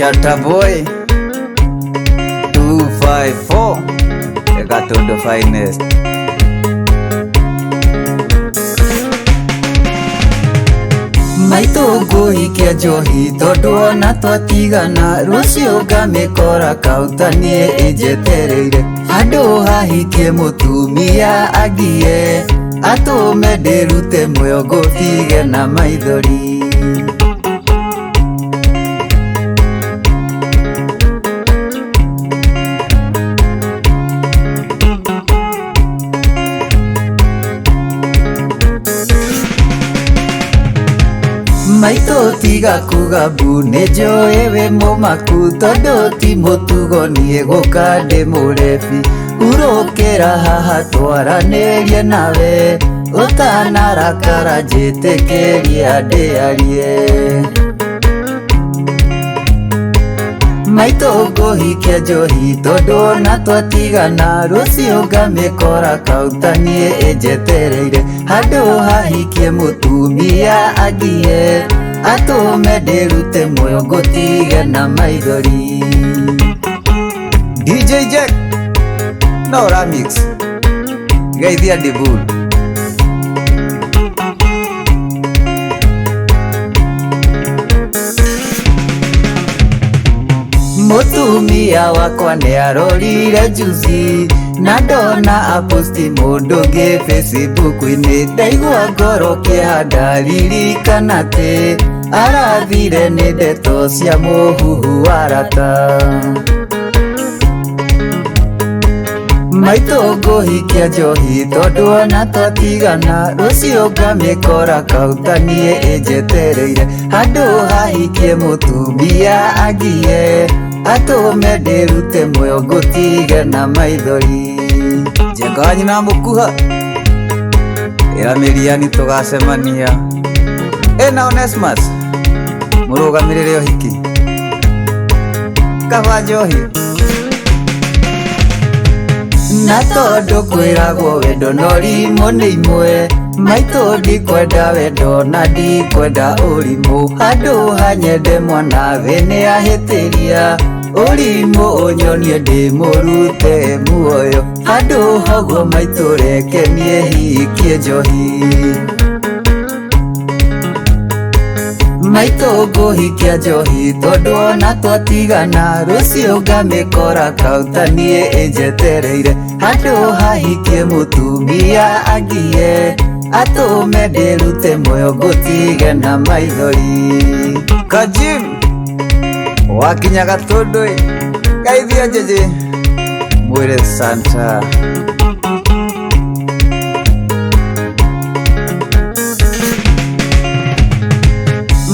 Shatta boy 254 Gatondo finest. Maito nguhikia njohi tondu ona twatigana rucio ngamikora kautanie injetereire handu hahikie mutumia agie atume ndirute muoyo ngutige na maithori. Maito tiga kuga bu nejoe we mumaku tondu ti mutugo nie guka ndi murebi urokera haha twaranirie nawe utanarakara njitikiria ndiarie. Maito nguhikia njohi tondu ona twatigana rucio ngamikora kautanie injetereire handu hahikie mutumia agie atume ndirute muoyo ngutige na maithori. DJ Jack no remix Geithia Dibul. Mutumia wakwa niarorire juzi na ndona aposti mundu ngi Facebook-ini ndaigua ngoro kihanda ririkana ti arathire ni ndeto cia muhuhu warata. Maito nguhikia njohi tondu ona twatigana rucio ngamikora kautanie injetereire handu hahikie mutumia agie atume ndirute muoyo ngutige na maithori. Njenga wa nyina mukuha iramiriani tugacemania ena Onesmus murugamirire uhiki kaba njohi na tondu kwiragwo wendo norimo ni imwe. Maito ndikwenda wendo na ndikwenda urimu handu hanyende mwanawe ni ahitiria urimu unyonie ndimurute muoyo handu hoguo maito reke nie hikie njohi. Maito nguhikia njohi tondu ona twatigana rucio ngamikora kautanie injetereire handu hahikie mutumia agie atume ndirute muoyo ngutige na maithori. Kajim wakinya Gatundu Geithia jeje mwire Santa.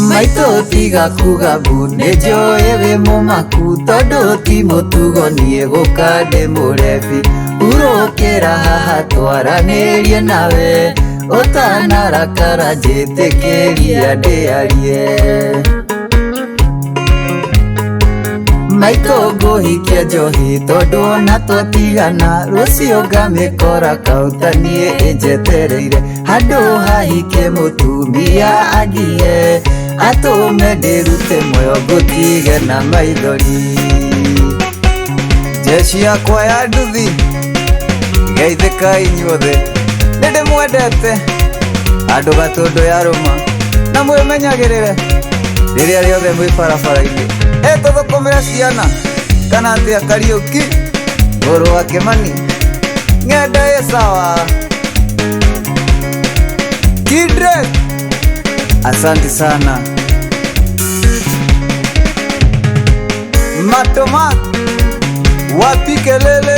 Maito tiga kuga bu nejoe we mumaku tondu ti mutugo nie guka ndi murebi urokera haha twaranirie nawe utanarakara njitikiria ndiarie. Maito nguhikia njohi tondu ona twatigana rucio ngamikora kautanie injetereire handu hahikie mutumia agie atume ndirute muoyo ngutige na maithori. Jeshi yakwa ya nduthi geithika inyuothe ndimwendete andu Gatundu ya ruma na mwimenyagirire riria riothe mwi barabara-ini tuthukumire ciana kana atia Kariuki Nguru wa Kimani ng'enda sawa Kidre. Asante sana Matoma wapi kelele